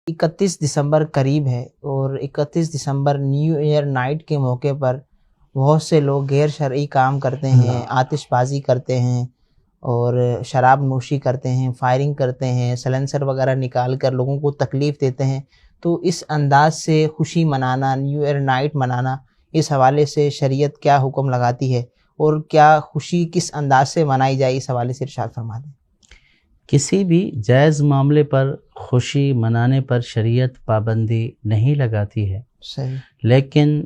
31 دسمبر قریب ہے اور 31 دسمبر نیو ایئر نائٹ کے موقع پر بہت سے لوگ غیر شرعی کام کرتے ہیں، آتش بازی کرتے ہیں اور شراب نوشی کرتے ہیں، فائرنگ کرتے ہیں، سلنسر وغیرہ نکال کر لوگوں کو تکلیف دیتے ہیں۔ تو اس انداز سے خوشی منانا، نیو ایئر نائٹ منانا، اس حوالے سے شریعت کیا حکم لگاتی ہے اور کیا خوشی کس انداز سے منائی جائے، اس حوالے سے ارشاد فرما دیں۔ کسی بھی جائز معاملے پر خوشی منانے پر شریعت پابندی نہیں لگاتی ہے، صحیح، لیکن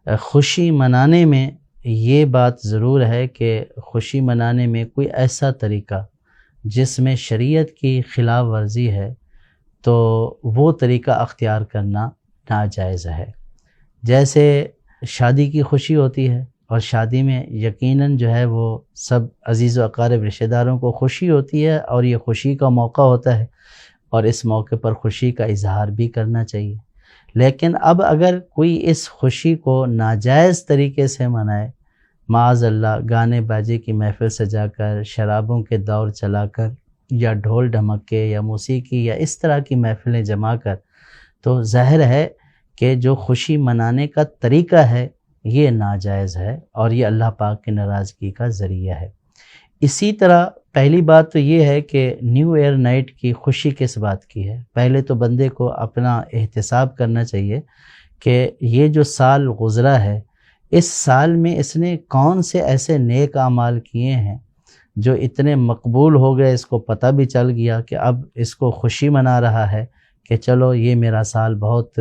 خوشی منانے میں یہ بات ضرور ہے کہ خوشی منانے میں کوئی ایسا طریقہ جس میں شریعت کی خلاف ورزی ہے تو وہ طریقہ اختیار کرنا ناجائز ہے۔ جیسے شادی کی خوشی ہوتی ہے اور شادی میں یقیناً جو ہے وہ سب عزیز و اقارب رشتہ داروں کو خوشی ہوتی ہے اور یہ خوشی کا موقع ہوتا ہے اور اس موقع پر خوشی کا اظہار بھی کرنا چاہیے۔ لیکن اب اگر کوئی اس خوشی کو ناجائز طریقے سے منائے، معاذ اللہ گانے باجے کی محفل سجا کر، شرابوں کے دور چلا کر، یا ڈھول ڈھمکے یا موسیقی یا اس طرح کی محفلیں جما کر، تو ظاہر ہے کہ جو خوشی منانے کا طریقہ ہے یہ ناجائز ہے اور یہ اللہ پاک کی ناراضگی کا ذریعہ ہے۔ اسی طرح پہلی بات تو یہ ہے کہ نیو ایئر نائٹ کی خوشی کس بات کی ہے۔ پہلے تو بندے کو اپنا احتساب کرنا چاہیے کہ یہ جو سال گزرا ہے، اس سال میں اس نے کون سے ایسے نیک اعمال کیے ہیں جو اتنے مقبول ہو گئے، اس کو پتہ بھی چل گیا کہ اب اس کو خوشی منا رہا ہے کہ چلو یہ میرا سال بہت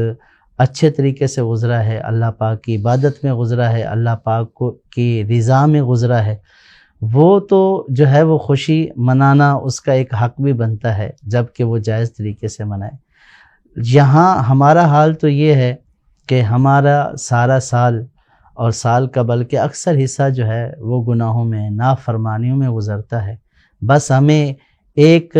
اچھے طریقے سے گزرا ہے، اللہ پاک کی عبادت میں گزرا ہے، اللہ پاک کی رضا میں گزرا ہے۔ وہ تو جو ہے وہ خوشی منانا اس کا ایک حق بھی بنتا ہے جب کہ وہ جائز طریقے سے منائے۔ یہاں ہمارا حال تو یہ ہے کہ ہمارا سارا سال اور سال کا بلکہ اکثر حصہ جو ہے وہ گناہوں میں، نافرمانیوں میں گزرتا ہے۔ بس ہمیں ایک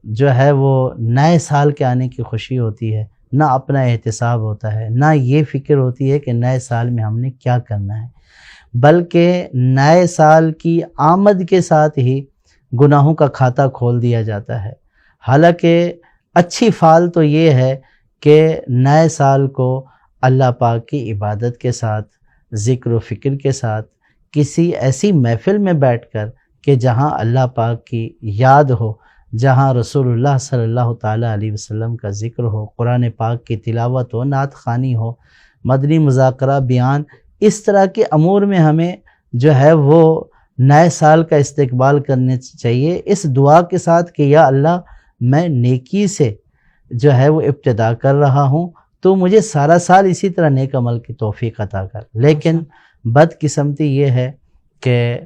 جو ہے وہ نئے سال کے آنے کی خوشی ہوتی ہے، نہ اپنا احتساب ہوتا ہے، نہ یہ فکر ہوتی ہے کہ نئے سال میں ہم نے کیا کرنا ہے، بلکہ نئے سال کی آمد کے ساتھ ہی گناہوں کا کھاتہ کھول دیا جاتا ہے۔ حالانکہ اچھی فعال تو یہ ہے کہ نئے سال کو اللہ پاک کی عبادت کے ساتھ، ذکر و فکر کے ساتھ، کسی ایسی محفل میں بیٹھ کر کہ جہاں اللہ پاک کی یاد ہو، جہاں رسول اللہ صلی اللہ تعالیٰ علیہ وسلم کا ذکر ہو، قرآن پاک کی تلاوت ہو، نعت خوانی ہو، مدنی مذاکرہ، بیان، اس طرح کے امور میں ہمیں جو ہے وہ نئے سال کا استقبال کرنے چاہیے، اس دعا کے ساتھ کہ یا اللہ میں نیکی سے جو ہے وہ ابتدا کر رہا ہوں، تو مجھے سارا سال اسی طرح نیک عمل کی توفیق عطا کر۔ لیکن بدقسمتی یہ ہے کہ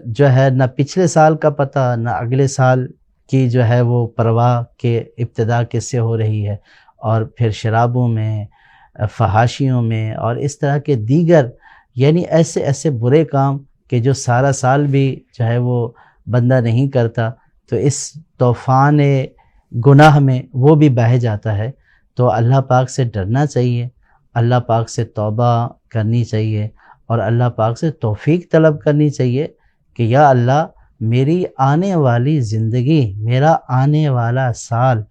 جو ہے نہ پچھلے سال کا پتہ، نہ اگلے سال کی جو ہے وہ پرواہ کہ ابتدا کس سے ہو رہی ہے، اور پھر شرابوں میں، فحاشیوں میں اور اس طرح کے دیگر یعنی ایسے برے کام کہ جو سارا سال بھی جو ہے وہ بندہ نہیں کرتا، تو اس طوفان گناہ میں وہ بھی بہہ جاتا ہے۔ تو اللہ پاک سے ڈرنا چاہیے، اللہ پاک سے توبہ کرنی چاہیے اور اللہ پاک سے توفیق طلب کرنی چاہیے کہ یا اللہ میری آنے والی زندگی، میرا آنے والا سال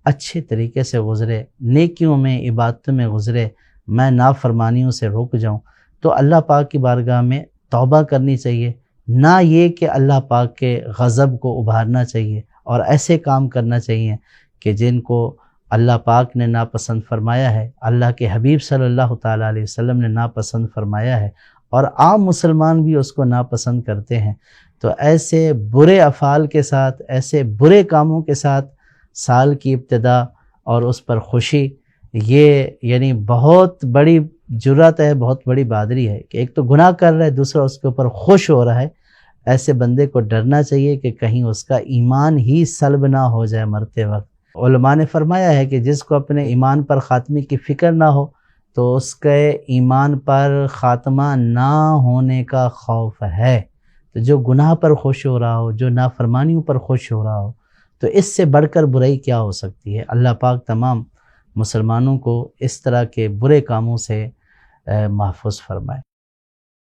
اچھے طریقے سے گزرے، نیکیوں میں، عبادتوں میں گزرے، میں نافرمانیوں سے رک جاؤں۔ تو اللہ پاک کی بارگاہ میں توبہ کرنی چاہیے، نہ یہ کہ اللہ پاک کے غضب کو ابھارنا چاہیے اور ایسے کام کرنا چاہیے کہ جن کو اللہ پاک نے ناپسند فرمایا ہے، اللہ کے حبیب صلی اللہ تعالیٰ علیہ وسلم نے ناپسند فرمایا ہے اور عام مسلمان بھی اس کو ناپسند کرتے ہیں۔ تو ایسے برے افعال کے ساتھ، ایسے برے کاموں کے ساتھ سال کی ابتدا اور اس پر خوشی، یہ یعنی بہت بڑی جرات ہے، بہت بڑی بہادری ہے کہ ایک تو گناہ کر رہا ہے، دوسرا اس کے اوپر خوش ہو رہا ہے۔ ایسے بندے کو ڈرنا چاہیے کہ کہیں اس کا ایمان ہی سلب نہ ہو جائے مرتے وقت۔ علماء نے فرمایا ہے کہ جس کو اپنے ایمان پر خاتمے کی فکر نہ ہو تو اس کے ایمان پر خاتمہ نہ ہونے کا خوف ہے۔ تو جو گناہ پر خوش ہو رہا ہو، جو نافرمانیوں پر خوش ہو رہا ہو، تو اس سے بڑھ کر برائی کیا ہو سکتی ہے۔ اللہ پاک تمام مسلمانوں کو اس طرح کے برے کاموں سے محفوظ فرمائے۔